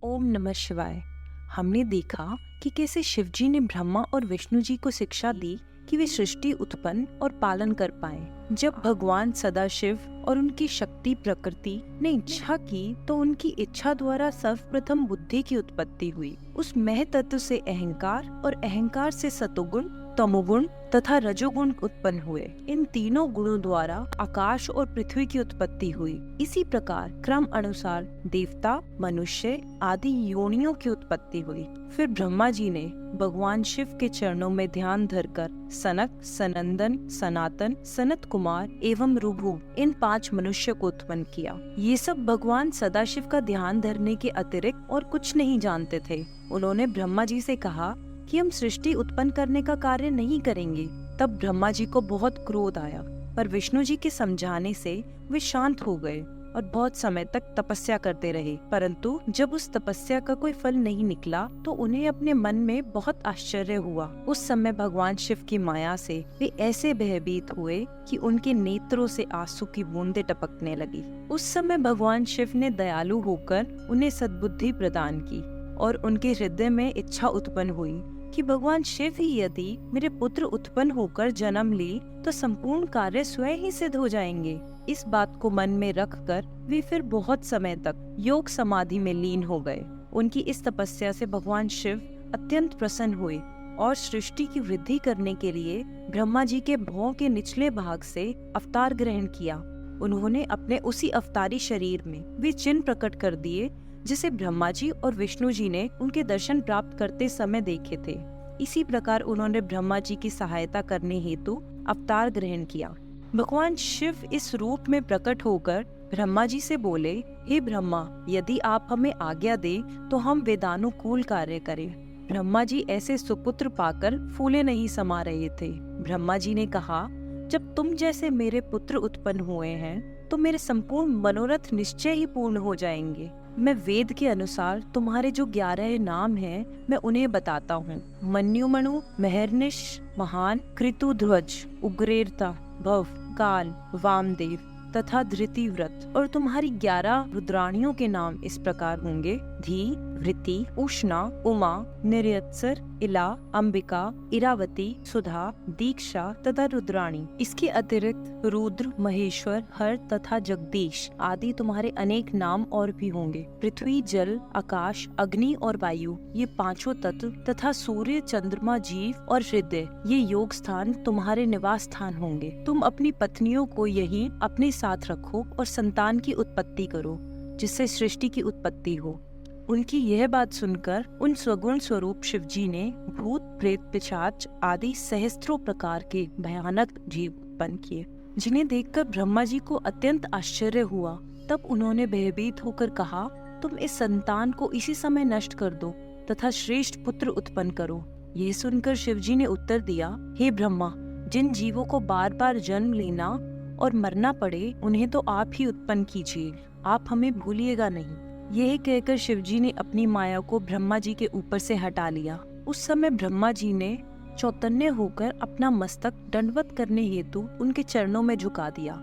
ओम नमः शिवाय। हमने देखा कि कैसे शिवजी ने ब्रह्मा और विष्णु जी को शिक्षा दी कि वे सृष्टि उत्पन्न और पालन कर पाए। जब भगवान सदाशिव और उनकी शक्ति प्रकृति ने इच्छा की तो उनकी इच्छा द्वारा सर्वप्रथम बुद्धि की उत्पत्ति हुई। उस मह तत्व से अहंकार और अहंकार से सतोगुण, तमोगुण तथा रजोगुण उत्पन्न हुए। इन तीनों गुणों द्वारा आकाश और पृथ्वी की उत्पत्ति हुई। इसी प्रकार क्रम अनुसार देवता, मनुष्य आदि योनियों की उत्पत्ति हुई। फिर ब्रह्मा जी ने भगवान शिव के चरणों में ध्यान धरकर सनक, सनंदन, सनातन, सनत कुमार एवं रुभु इन 5 मनुष्य को उत्पन्न किया। ये सब भगवान सदाशिव का ध्यान धरने के अतिरिक्त और कुछ नहीं जानते थे। उन्होंने ब्रह्मा जी से कहा कि हम सृष्टि उत्पन्न करने का कार्य नहीं करेंगे। तब ब्रह्मा जी को बहुत क्रोध आया, पर विष्णु जी के समझाने से वे शांत हो गए और बहुत समय तक तपस्या करते रहे। परंतु जब उस तपस्या का कोई फल नहीं निकला तो उन्हें अपने मन में बहुत आश्चर्य हुआ। उस समय भगवान शिव की माया से वे ऐसे भयभीत हुए कि उनके नेत्रों से आंसू की बूंदें टपकने लगी। उस समय भगवान शिव ने दयालु होकर उन्हें सद्बुद्धि प्रदान की और उनके हृदय में इच्छा उत्पन्न हुई कि भगवान शिव ही यदि मेरे पुत्र उत्पन्न होकर जन्म ले तो संपूर्ण कार्य स्वयं ही सिद्ध हो जाएंगे। इस बात को मन में रखकर वे फिर बहुत समय तक योग समाधि में लीन हो गए। उनकी इस तपस्या से भगवान शिव अत्यंत प्रसन्न हुए और सृष्टि की वृद्धि करने के लिए ब्रह्मा जी के भौं के निचले भाग से अवतार ग्रहण किया। उन्होंने अपने उसी अवतारी शरीर में वे चिन्ह प्रकट कर दिए जिसे ब्रह्मा जी और विष्णु जी ने उनके दर्शन प्राप्त करते समय देखे थे। इसी प्रकार उन्होंने ब्रह्मा जी की सहायता करने हेतु अवतार ग्रहण किया। भगवान शिव इस रूप में प्रकट होकर ब्रह्मा जी से बोले, हे ब्रह्मा, यदि आप हमें आज्ञा दे तो हम वेदानुकूल कार्य करें। ब्रह्मा जी ऐसे सुपुत्र पाकर फूले नहीं समा रहे थे। ब्रह्मा जी ने कहा, जब तुम जैसे मेरे पुत्र उत्पन्न हुए हैं तो मेरे संपूर्ण मनोरथ निश्चय ही पूर्ण हो जाएंगे। मैं वेद के अनुसार तुम्हारे जो 11 नाम हैं मैं उन्हें बताता हूँ। मन्युमनु, महर्निश, महान, कृतुध्वज, उग्रेरता, भव, काल, वामदेव तथा धृतिव्रत। और तुम्हारी 11 रुद्राणियों के नाम इस प्रकार होंगे: धी, वृति, उष्णा, उमा, निर्यत्सर, इला, अंबिका, इरावती, सुधा, दीक्षा तथा रुद्राणी। इसके अतिरिक्त रुद्र, महेश्वर, हर तथा जगदीश आदि तुम्हारे अनेक नाम और भी होंगे। पृथ्वी, जल, आकाश, अग्नि और वायु ये 5 तत्व तथा सूर्य, चंद्रमा, जीव और हृदय ये योग स्थान तुम्हारे निवास स्थान होंगे। तुम अपनी पत्नियों को यहीं अपने साथ रखो और संतान की उत्पत्ति करो जिससे सृष्टि की उत्पत्ति हो। उनकी यह बात सुनकर उन स्वगुण स्वरूप शिवजी ने भूत, प्रेत, पिशाच आदि सहस्त्रों प्रकार के भयानक जीव उत्पन्न किए, जिन्हें देखकर ब्रह्मा जी को अत्यंत आश्चर्य हुआ। तब उन्होंने भयभीत होकर कहा, तुम इस संतान को इसी समय नष्ट कर दो तथा श्रेष्ठ पुत्र उत्पन्न करो। यह सुनकर शिवजी ने उत्तर दिया, हे ब्रह्मा, जिन जीवों को बार बार जन्म लेना और मरना पड़े उन्हें तो आप ही उत्पन्न कीजिए, आप हमें भूलिएगा नहीं। यह कहकर शिवजी ने अपनी माया को ब्रह्मा जी के ऊपर से हटा लिया। उस समय ब्रह्मा जी ने चौतन्य होकर अपना मस्तक दंडवत करने हेतु उनके चरणों में झुका दिया।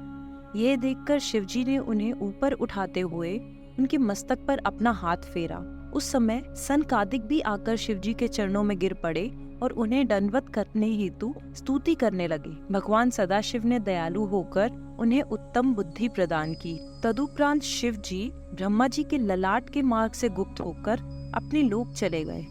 यह देखकर शिवजी ने उन्हें ऊपर उठाते हुए उनके मस्तक पर अपना हाथ फेरा। उस समय सनकादिक भी आकर शिवजी के चरणों में गिर पड़े और उन्हें दंडवत करने हेतु स्तुति करने लगे। भगवान सदाशिव ने दयालु होकर उन्हें उत्तम बुद्धि प्रदान की। तदुपरांत शिव जी ब्रह्मा जी के ललाट के मार्ग से गुप्त होकर अपने लोक चले गए।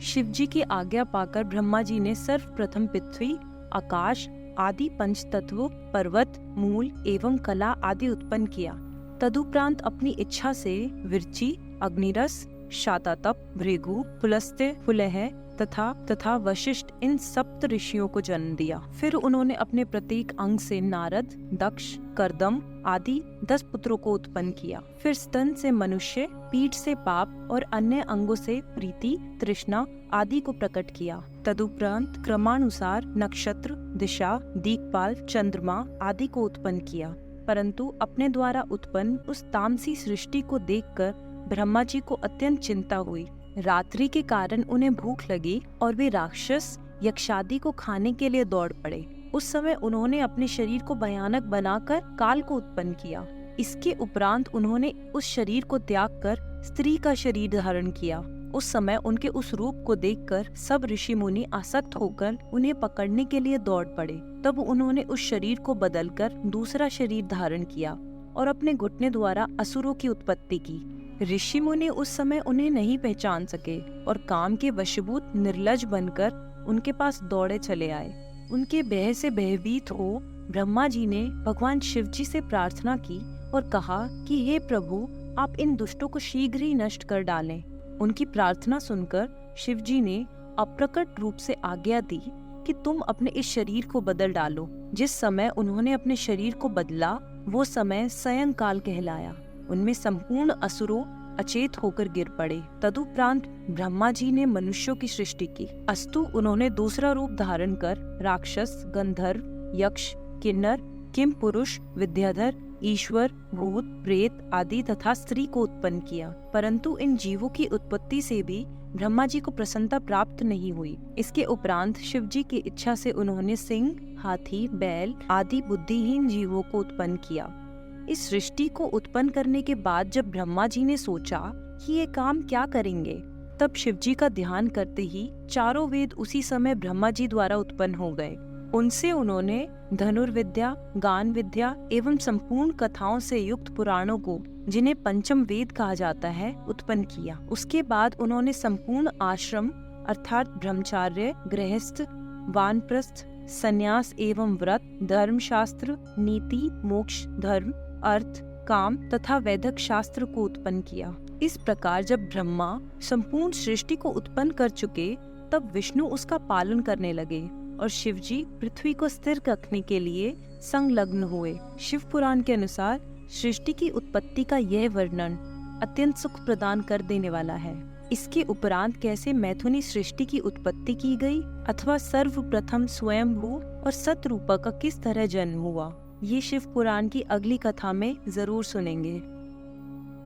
शिव जी की आज्ञा पाकर ब्रह्मा जी ने सर्वप्रथम पृथ्वी, आकाश आदि 5 तत्वों, पर्वत, मूल एवं कला आदि उत्पन्न किया। तदुपरांत अपनी इच्छा से विरचि, अग्निरस, शातातप, भृगु, पुलस्त्य, फुलह तथा वशिष्ठ इन 7 ऋषियों को जन्म दिया। फिर उन्होंने अपने प्रत्येक अंग से नारद, दक्ष, कर्दम आदि 10 पुत्रों को उत्पन्न किया। फिर स्तन से मनुष्य, पीठ से पाप और अन्य अंगों से प्रीति, तृष्णा आदि को प्रकट किया। तदुपरांत क्रमानुसार नक्षत्र, दिशा, दिक्पाल, चंद्रमा आदि को उत्पन्न किया। परंतु अपने द्वारा उत्पन्न उस तामसी सृष्टि को देखकर ब्रह्मा जी को अत्यंत चिंता हुई। रात्रि के कारण उन्हें भूख लगी और वे राक्षस, यक्षादि को खाने के लिए दौड़ पड़े। उस समय उन्होंने अपने शरीर को भयानक बनाकर काल को उत्पन्न किया। इसके उपरांत उन्होंने उस शरीर को त्याग कर स्त्री का शरीर धारण किया। उस समय उनके उस रूप को देखकर सब ऋषि मुनि आसक्त होकर उन्हें पकड़ने के लिए दौड़ पड़े। तब उन्होंने उस शरीर को बदलकर दूसरा शरीर धारण किया और अपने घुटने द्वारा असुरों की उत्पत्ति की। ऋषि मुनि उस समय उन्हें नहीं पहचान सके और काम के वशीभूत निर्लज बनकर उनके पास दौड़े चले आए। उनके भय से भयभीत हो ब्रह्मा जी ने भगवान शिव जी से प्रार्थना की और कहा कि हे प्रभु, आप इन दुष्टों को शीघ्र ही नष्ट कर डालें। उनकी प्रार्थना सुनकर शिव जी ने अप्रकट रूप से आज्ञा दी कि तुम अपने इस शरीर को बदल डालो। जिस समय उन्होंने अपने शरीर को बदला वो समय सायंकाल कहलाया। उनमें संपूर्ण असुरों अचेत होकर गिर पड़े। तदुपरांत ब्रह्मा जी ने मनुष्यों की सृष्टि की। अस्तु उन्होंने दूसरा रूप धारण कर राक्षस, गंधर्व, यक्ष, किन्नर, किम पुरुष, विद्याधर, ईश्वर, भूत, प्रेत आदि तथा स्त्री को उत्पन्न किया। परंतु इन जीवों की उत्पत्ति से भी ब्रह्मा जी को प्रसन्नता प्राप्त नहीं हुई। इसके उपरांत शिव जी की इच्छा से उन्होंने सिंह, हाथी, बैल आदि बुद्धिहीन जीवों को उत्पन्न किया। इस सृष्टि को उत्पन्न करने के बाद जब ब्रह्मा जी ने सोचा कि ये काम क्या करेंगे, तब शिव जी का ध्यान करते ही चारों वेद उसी समय ब्रह्मा जी द्वारा उत्पन्न हो गए। उनसे उन्होंने धनुर्विद्या, गान विद्या एवं संपूर्ण कथाओं से युक्त पुराणों को, जिन्हें पंचम वेद कहा जाता है, उत्पन्न किया। उसके बाद उन्होंने संपूर्ण आश्रम अर्थात ब्रह्मचार्य, गृहस्थ, वानप्रस्थ, संन्यास एवं व्रत, धर्मशास्त्र, नीति, मोक्ष, धर्म, अर्थ, काम तथा वैदिक शास्त्र को उत्पन्न किया। इस प्रकार जब ब्रह्मा संपूर्ण सृष्टि को उत्पन्न कर चुके, तब विष्णु उसका पालन करने लगे और शिव जी पृथ्वी को स्थिर रखने के लिए संलग्न हुए। शिव पुराण के अनुसार सृष्टि की उत्पत्ति का यह वर्णन अत्यंत सुख प्रदान कर देने वाला है। इसके उपरांत कैसे मैथुनी सृष्टि की उत्पत्ति की गई अथवा सर्वप्रथम स्वयंभू और सतरूपा का किस तरह जन्म हुआ, ये शिव पुराण की अगली कथा में जरूर सुनेंगे।